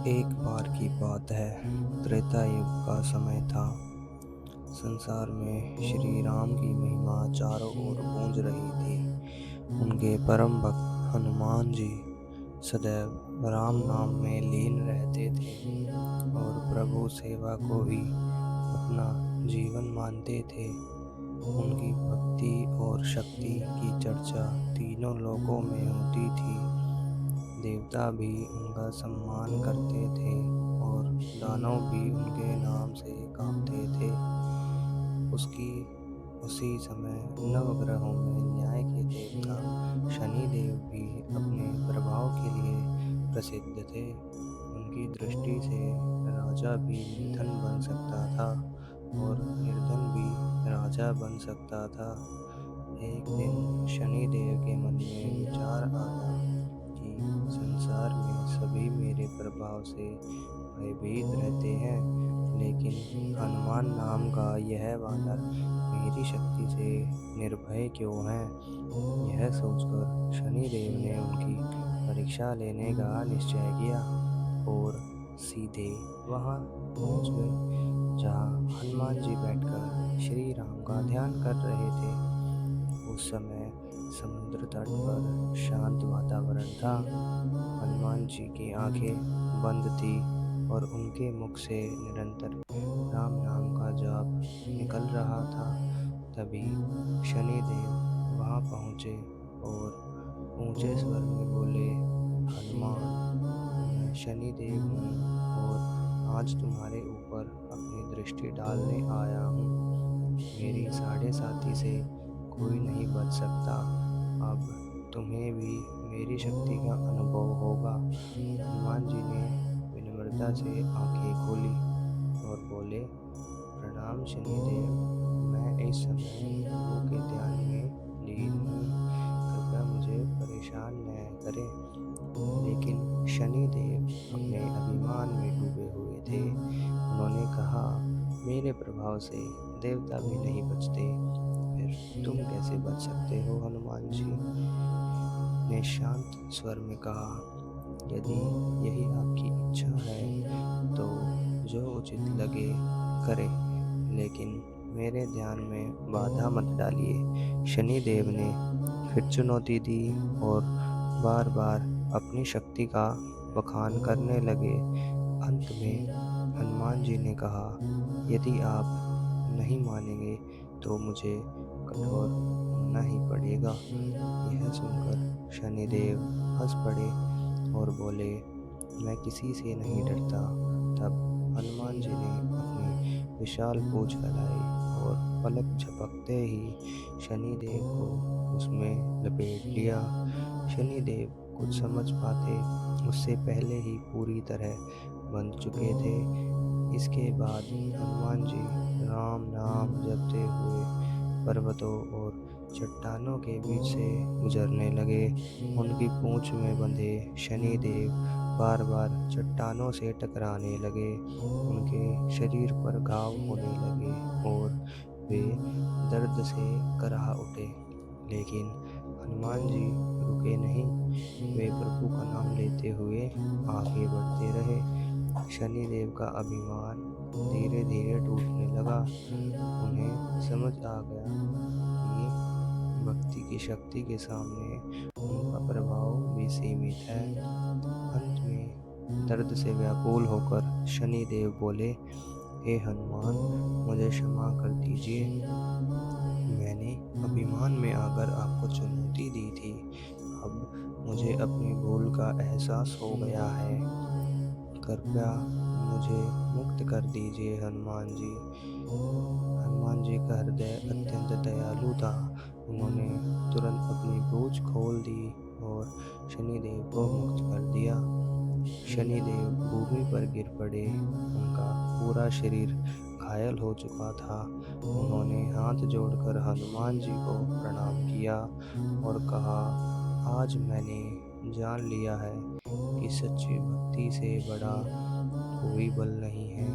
एक बार की बात है। त्रेता युग का समय था। संसार में श्री राम की महिमा चारों ओर गूंज रही थी। उनके परम भक्त हनुमान जी सदैव राम नाम में लीन रहते थे और प्रभु सेवा को ही अपना जीवन मानते थे। उनकी भक्ति और शक्ति की चर्चा तीनों लोकों में होती थी। देवता भी उनका सम्मान करते थे और दानव भी उनके नाम से कांपते थे। उसकी उसी समय नवग्रहों में न्याय के देवता शनि देव भी अपने प्रभाव के लिए प्रसिद्ध थे। उनकी दृष्टि से राजा भी निर्धन बन सकता था और निर्धन भी राजा बन सकता था। एक दिन शनि देव के मन में विचार आया कि संसार में सभी मेरे प्रभाव से भयभीत रहते हैं, लेकिन हनुमान नाम का यह वानर मेरी शक्ति से निर्भय क्यों है। यह सोचकर शनिदेव ने उनकी परीक्षा लेने का निश्चय किया और सीधे वहां पहुंच गए जहां हनुमान जी बैठकर श्री राम का ध्यान कर रहे थे। उस समय समुद्र तट पर शांत वातावरण था। हनुमान जी की आंखें बंद थी और उनके मुख से निरंतर राम नाम का जाप निकल रहा था। तभी शनिदेव वहां पहुंचे और ऊंचे स्वर में बोले, हनुमान, मैं शनिदेव हूँ और आज तुम्हारे ऊपर अपनी दृष्टि डालने आया हूँ। मेरी साढ़े साथी से कोई नहीं बच सकता। अब तुम्हें भी मेरी शक्ति का अनुभव होगा। हनुमान जी ने विनम्रता से आंखें खोली और बोले, प्रणाम शनिदेव, मैं इस समय प्रभु के ध्यान में लीन हूँ, कृपया मुझे परेशान न करें। लेकिन शनिदेव अपने अभिमान में डूबे हुए थे। उन्होंने कहा, मेरे प्रभाव से देवता भी नहीं बचते, फिर तुम कैसे बच सकते हो। हनुमान जी ने शांत स्वर में कहा, यदि यही आपकी इच्छा है तो जो उचित लगे करें, लेकिन मेरे ध्यान में बाधा मत डालिए। शनिदेव ने फिर चुनौती दी और बार बार अपनी शक्ति का बखान करने लगे। अंत में हनुमान जी ने कहा, यदि आप नहीं मानेंगे तो मुझे कठोर होना ही पड़ेगा। यह सुनकर शनिदेव हंस पड़े और बोले, मैं किसी से नहीं डरता। तब हनुमान जी ने अपनी विशाल पूंछ फैलाई और पलक झपकते ही शनिदेव को उसमें लपेट लिया। शनिदेव कुछ समझ पाते उससे पहले ही पूरी तरह बंध चुके थे। इसके बाद हनुमान जी राम नाम जपते हुए पर्वतों और चट्टानों के बीच से गुजरने लगे। उनकी पूंछ में बंधे शनिदेव बार बार चट्टानों से टकराने लगे। उनके शरीर पर घाव होने लगे और वे दर्द से कराह उठे। लेकिन हनुमान जी रुके नहीं। वे प्रभु का नाम लेते हुए आगे बढ़ते रहे। शनिदेव का अभिमान धीरे धीरे टूटने लगा। उन्हें समझ आ गया कि भक्ति की शक्ति के सामने उनका प्रभाव भी सीमित है। अंत में दर्द से व्याकुल होकर शनिदेव बोले, हे हनुमान, मुझे क्षमा कर दीजिए। मैंने अभिमान में आकर आपको चुनौती दी थी। अब मुझे अपनी भूल का एहसास हो गया है। कृपया मुझे मुक्त कर दीजिए हनुमान जी। हनुमान जी का हृदय अत्यंत दयालु था। उन्होंने तुरंत अपनी पूंछ खोल दी और शनिदेव को मुक्त कर दिया। शनिदेव भूमि पर गिर पड़े। उनका पूरा शरीर घायल हो चुका था। उन्होंने हाथ जोड़कर हनुमान जी को प्रणाम किया और कहा, आज मैंने जान लिया है कि सच्ची भक्ति से बड़ा कोई बल नहीं है।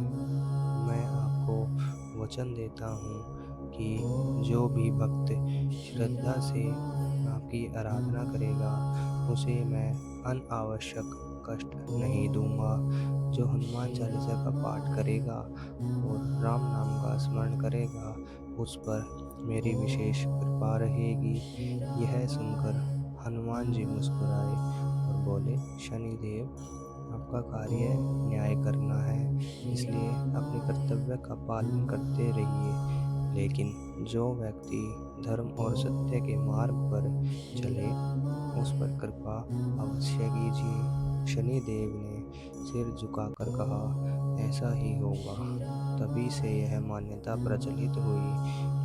मैं आपको वचन देता हूँ कि जो भी भक्त श्रद्धा से आपकी आराधना करेगा, उसे मैं अनावश्यक कष्ट नहीं दूंगा। जो हनुमान चालीसा का पाठ करेगा और राम नाम का स्मरण करेगा, उस पर मेरी विशेष कृपा रहेगी। यह सुनकर हनुमान जी मुस्कुराए और बोले, शनिदेव, आपका कार्य न्याय करना है, इसलिए अपने कर्तव्य का पालन करते रहिए। लेकिन जो व्यक्ति धर्म और सत्य के मार्ग पर चले, उस पर कृपा अवश्य कीजिए। शनिदेव ने सिर झुकाकर कहा, ऐसा ही होगा। तभी से यह मान्यता प्रचलित हुई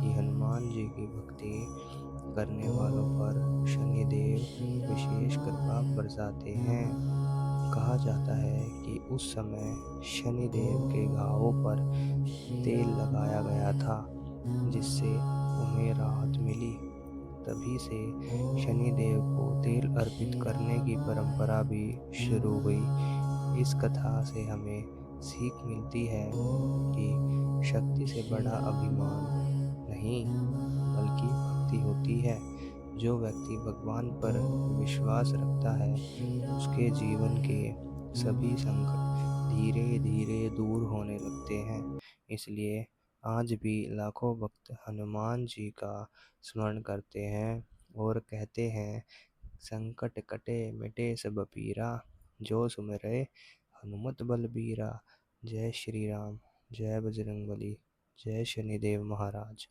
कि हनुमान जी की भक्ति करने वालों पर शनिदेव विशेष कृपा बरसाते हैं। कहा जाता है कि उस समय शनिदेव के घावों पर तेल लगाया गया था, जिससे उन्हें राहत मिली। तभी से शनिदेव को तेल अर्पित करने की परंपरा भी शुरू हुई। इस कथा से हमें सीख मिलती है कि शक्ति से बड़ा अभिमान नहीं, बल्कि भक्ति होती है। जो व्यक्ति भगवान पर विश्वास रखता है, उसके जीवन के सभी संकट धीरे धीरे दूर होने लगते हैं। इसलिए आज भी लाखों भक्त हनुमान जी का स्मरण करते हैं और कहते हैं, संकट कटे मिटे सब पीरा, जो सुमिरै हनुमत बलबीरा। जय श्री राम, जय बजरंगबली, जय शनिदेव महाराज।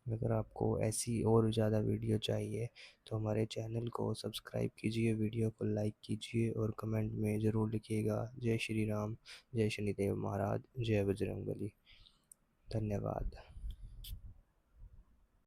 अगर आपको ऐसी और ज़्यादा वीडियो चाहिए तो हमारे चैनल को सब्सक्राइब कीजिए, वीडियो को लाइक कीजिए और कमेंट में ज़रूर लिखिएगा, जय श्री राम, जय शनिदेव महाराज, जय बजरंगबली। धन्यवाद।